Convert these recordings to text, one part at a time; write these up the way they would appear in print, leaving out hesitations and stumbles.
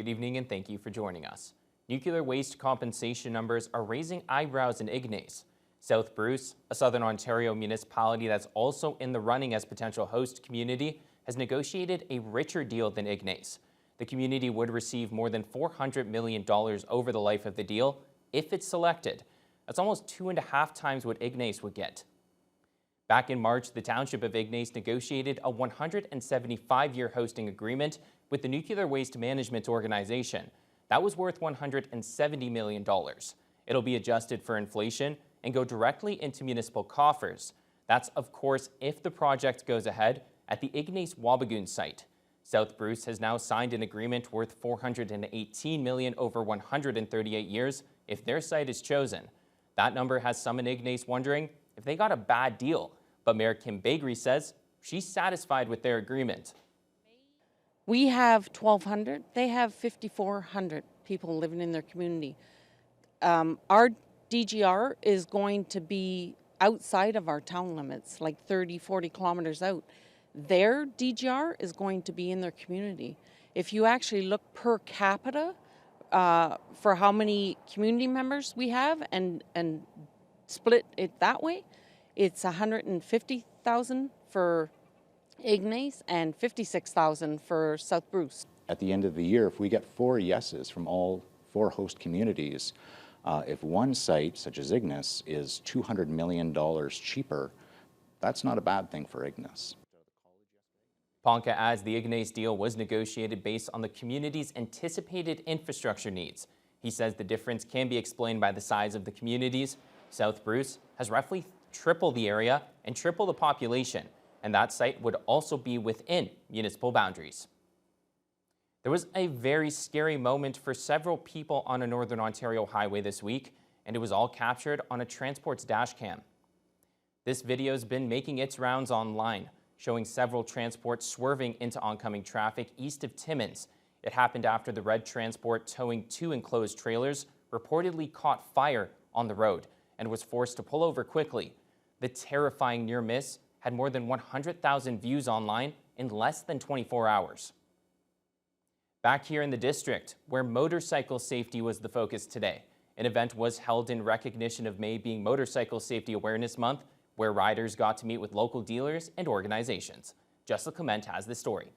Good evening and thank you for joining us. Nuclear waste compensation numbers are raising eyebrows in Ignace. South Bruce, a southern Ontario municipality that's also in the running as potential host community, has negotiated a richer deal than Ignace. The community would receive more than $400 million over the life of the deal if it's selected. That's almost 2.5 times what Ignace would get. Back in March, the township of Ignace negotiated a 175-year hosting agreement with the Nuclear Waste Management Organization. That was worth $170 million. It'll be adjusted for inflation and go directly into municipal coffers. That's, of course, if the project goes ahead at the Ignace Wabigoon site. South Bruce has now signed an agreement worth $418 million over 138 years if their site is chosen. That number has some in Ignace wondering if they got a bad deal, but Mayor Kim Bakery says she's satisfied with their agreement. We have 1,200. They have 5,400 people living in their community. Our DGR is going to be outside of our town limits, like 30, 40 kilometers out. Their DGR is going to be in their community. If you actually look per capita for how many community members we have and split it that way, it's 150,000 for Ignace and 56,000 for South Bruce. At the end of the year, if we get 4 yeses from all 4 host communities, if one site, such as Ignace, is $200 million cheaper, that's not a bad thing for Ignace. Ponca adds the Ignace deal was negotiated based on the community's anticipated infrastructure needs. He says the difference can be explained by the size of the communities. South Bruce has roughly triple the area and triple the population, and that site would also be within municipal boundaries. There was a very scary moment for several people on a Northern Ontario highway this week, and it was all captured on a transport's dash cam. This video's been making its rounds online, showing several transports swerving into oncoming traffic east of Timmins. It happened after the red transport towing 2 enclosed trailers reportedly caught fire on the road and was forced to pull over quickly. The terrifying near miss had more than 100,000 views online in less than 24 hours. Back here in the district, where motorcycle safety was the focus today, an event was held in recognition of May being Motorcycle Safety Awareness Month, where riders got to meet with local dealers and organizations. Jessica Clement has the story.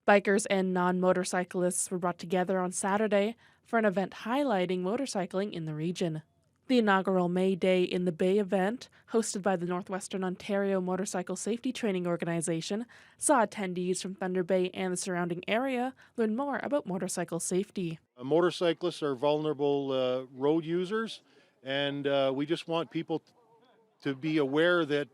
Bikers and non-motorcyclists were brought together on Saturday for an event highlighting motorcycling in the region. The inaugural May Day in the Bay event, hosted by the Northwestern Ontario Motorcycle Safety Training Organization, saw attendees from Thunder Bay and the surrounding area learn more about motorcycle safety. Motorcyclists are vulnerable road users, and we just want people to be aware that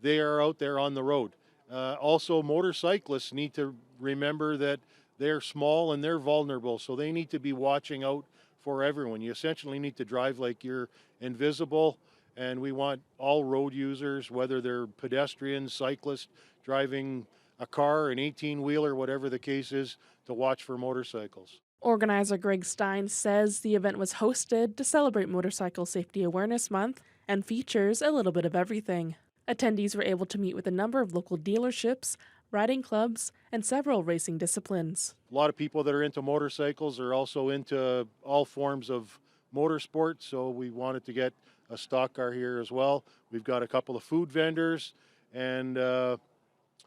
they are out there on the road. Also, motorcyclists need to remember that they're small and they're vulnerable, so they need to be watching out for everyone. You essentially need to drive like you're invisible, and we want all road users, whether they're pedestrians, cyclists, driving a car, an 18-wheeler, whatever the case is, to watch for motorcycles. Organizer Greg Stein says the event was hosted to celebrate Motorcycle Safety Awareness Month and features a little bit of everything. Attendees were able to meet with a number of local dealerships, riding clubs, and several racing disciplines. A lot of people that are into motorcycles are also into all forms of motorsport, so we wanted to get a stock car here as well. We've got a couple of food vendors and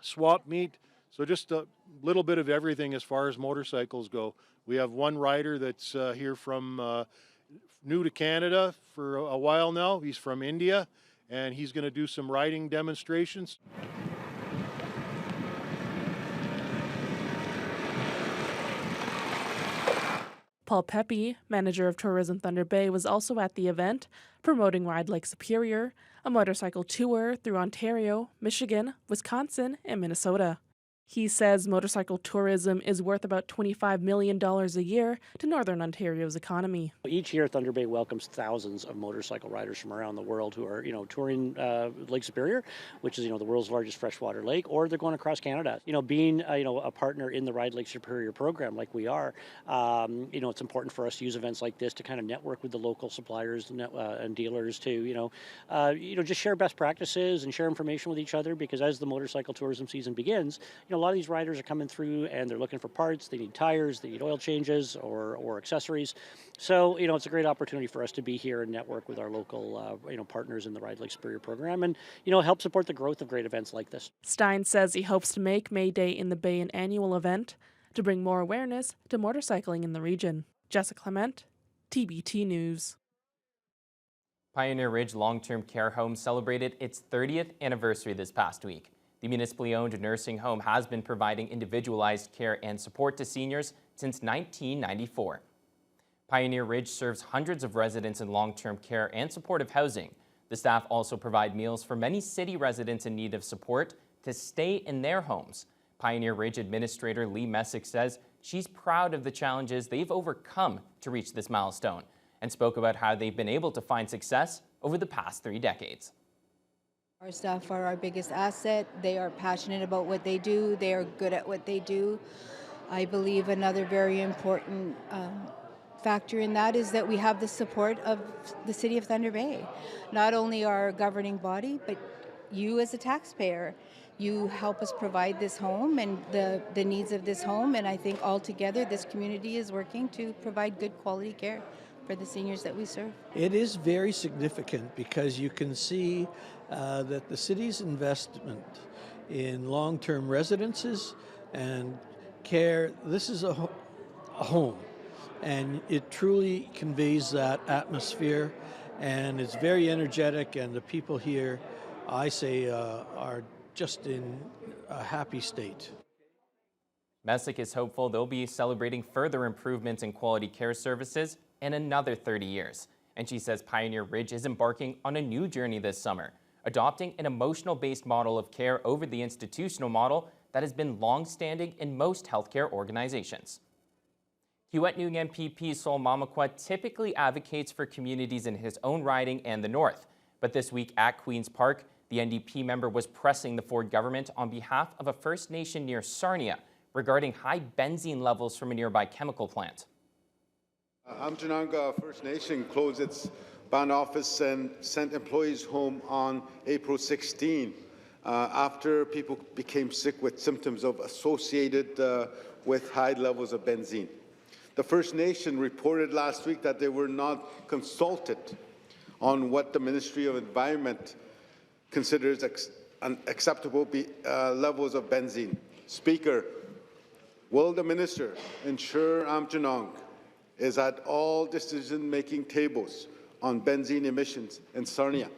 swap meet, so just a little bit of everything as far as motorcycles go. We have one rider that's here from new to Canada for a while now. He's from India, and he's going to do some riding demonstrations. Paul Pepe, manager of Tourism Thunder Bay, was also at the event, promoting Ride Like Superior, a motorcycle tour through Ontario, Michigan, Wisconsin, and Minnesota. He says motorcycle tourism is worth about $25 million a year to Northern Ontario's economy. Each year, Thunder Bay welcomes thousands of motorcycle riders from around the world who are, touring Lake Superior, which is, the world's largest freshwater lake, or they're going across Canada. Being, a partner in the Ride Lake Superior program like we are, it's important for us to use events like this to kind of network with the local suppliers and dealers to, just share best practices and share information with each other, because as the motorcycle tourism season begins, a lot of these riders are coming through and they're looking for parts. They need tires, they need oil changes or accessories. So, it's a great opportunity for us to be here and network with our local, partners in the Ride Lake Superior program and, help support the growth of great events like this. Stein says he hopes to make May Day in the Bay an annual event to bring more awareness to motorcycling in the region. Jessica Clement, TBT News. Pioneer Ridge Long-Term Care Home celebrated its 30th anniversary this past week. The municipally owned nursing home has been providing individualized care and support to seniors since 1994. Pioneer Ridge serves hundreds of residents in long-term care and supportive housing. The staff also provide meals for many city residents in need of support to stay in their homes. Pioneer Ridge Administrator Lee Messick says she's proud of the challenges they've overcome to reach this milestone, and spoke about how they've been able to find success over the past 3 decades. Our staff are our biggest asset. They are passionate about what they do. They are good at what they do. I believe another very important factor in that is that we have the support of the City of Thunder Bay. Not only our governing body, but you as a taxpayer. You help us provide this home and the needs of this home, and I think altogether this community is working to provide good quality care for the seniors that we serve. It is very significant because you can see that the city's investment in long-term residences and care, this is a home, and it truly conveys that atmosphere, and it's very energetic, and the people here, I say, are just in a happy state. Messick is hopeful they'll be celebrating further improvements in quality care services in another 30 years. And she says Pioneer Ridge is embarking on a new journey this summer, adopting an emotional-based model of care over the institutional model that has been long-standing in most healthcare organizations. Kiiwetinoong MPP Sol Mamakwa typically advocates for communities in his own riding and the north. But this week at Queen's Park, the NDP member was pressing the Ford government on behalf of a First Nation near Sarnia regarding high benzene levels from a nearby chemical plant. Amjananga First Nation closed its band office and sent employees home on April 16 after people became sick with symptoms associated with high levels of benzene. The First Nation reported last week that they were not consulted on what the Ministry of Environment considers unacceptable levels of benzene. Speaker, will the Minister ensure Amjanang is at all decision-making tables on benzene emissions in Sarnia?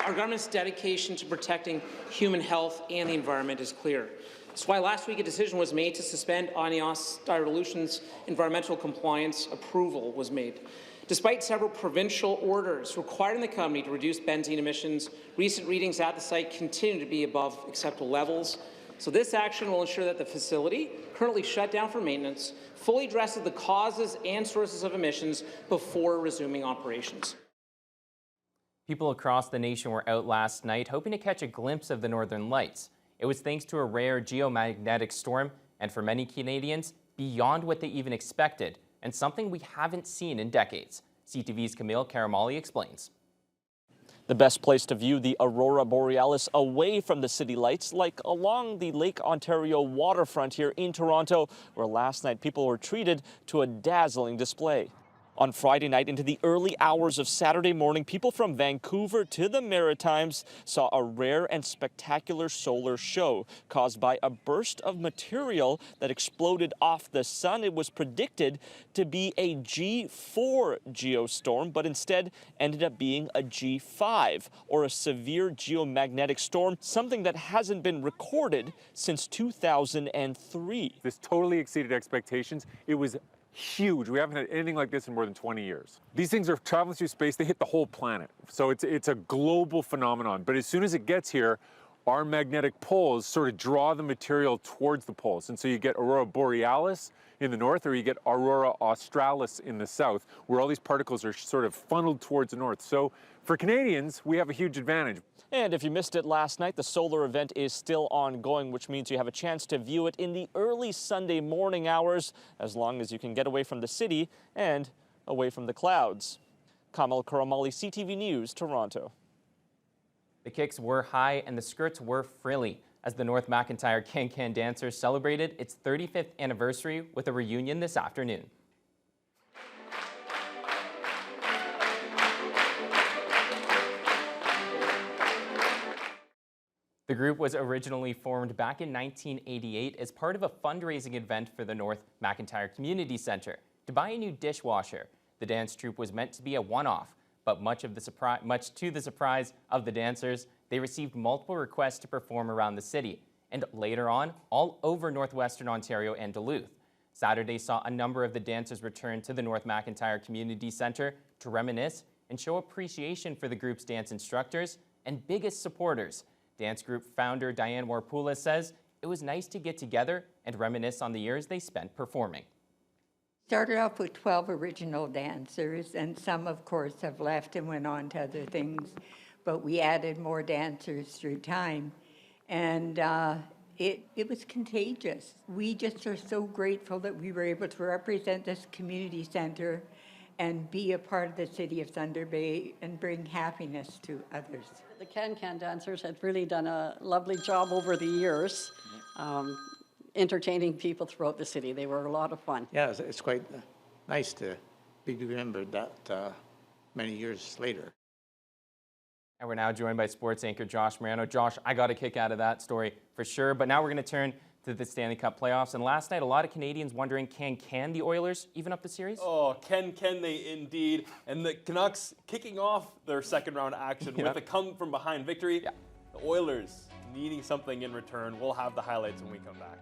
Our government's dedication to protecting human health and the environment is clear. That's why last week a decision was made to suspend Anios Dilution's environmental compliance approval was made. Despite several provincial orders requiring the company to reduce benzene emissions, recent readings at the site continue to be above acceptable levels. So this action will ensure that the facility, currently shut down for maintenance, fully addresses the causes and sources of emissions before resuming operations. People across the nation were out last night hoping to catch a glimpse of the Northern Lights. It was thanks to a rare geomagnetic storm, and for many Canadians, beyond what they even expected, and something we haven't seen in decades. CTV's Camille Karamali explains. The best place to view the Aurora Borealis away from the city lights, like along the Lake Ontario waterfront here in Toronto, where last night people were treated to a dazzling display. On Friday night into the early hours of Saturday morning, people from Vancouver to the Maritimes saw a rare and spectacular solar show caused by a burst of material that exploded off the sun. It was predicted to be a G4 geostorm, but instead ended up being a G5, or a severe geomagnetic storm, something that hasn't been recorded since 2003. This totally exceeded expectations. It was huge. We haven't had anything like this in more than 20 years. These things are traveling through space. They hit the whole planet. So it's a global phenomenon. But as soon as it gets here, our magnetic poles sort of draw the material towards the poles. And so you get Aurora Borealis in the north, or you get Aurora Australis in the south, where all these particles are sort of funneled towards the north. So for Canadians, we have a huge advantage. And if you missed it last night, the solar event is still ongoing, which means you have a chance to view it in the early Sunday morning hours, as long as you can get away from the city and away from the clouds. Kamal Karamali, CTV News, Toronto. The kicks were high and the skirts were frilly as the North McIntyre Can-Can Dancers celebrated its 35th anniversary with a reunion this afternoon. The group was originally formed back in 1988 as part of a fundraising event for the North McIntyre Community Center to buy a new dishwasher. The dance troupe was meant to be a one-off, but much to the surprise of the dancers, they received multiple requests to perform around the city, and later on, all over northwestern Ontario and Duluth. Saturday saw a number of the dancers return to the North McIntyre Community Center to reminisce and show appreciation for the group's dance instructors and biggest supporters. Dance group founder Diane Warpoulas says it was nice to get together and reminisce on the years they spent performing. Started off with 12 original dancers, and some, of course, have left and went on to other things, but we added more dancers through time, and it was contagious. We just are so grateful that we were able to represent this community center and be a part of the city of Thunder Bay and bring happiness to others. The Can-Can dancers had really done a lovely job over the years, entertaining people throughout the city. They were a lot of fun. Yeah, it's quite nice to be remembered that many years later. And we're now joined by sports anchor Josh Morano. Josh, I got a kick out of that story for sure, but now we're going to turn to the Stanley Cup playoffs. And last night, a lot of Canadians wondering, can the Oilers even up the series? Oh, can they indeed? And the Canucks kicking off their second round action with a come from behind victory. The Oilers needing something in return. We'll have the highlights when we come back.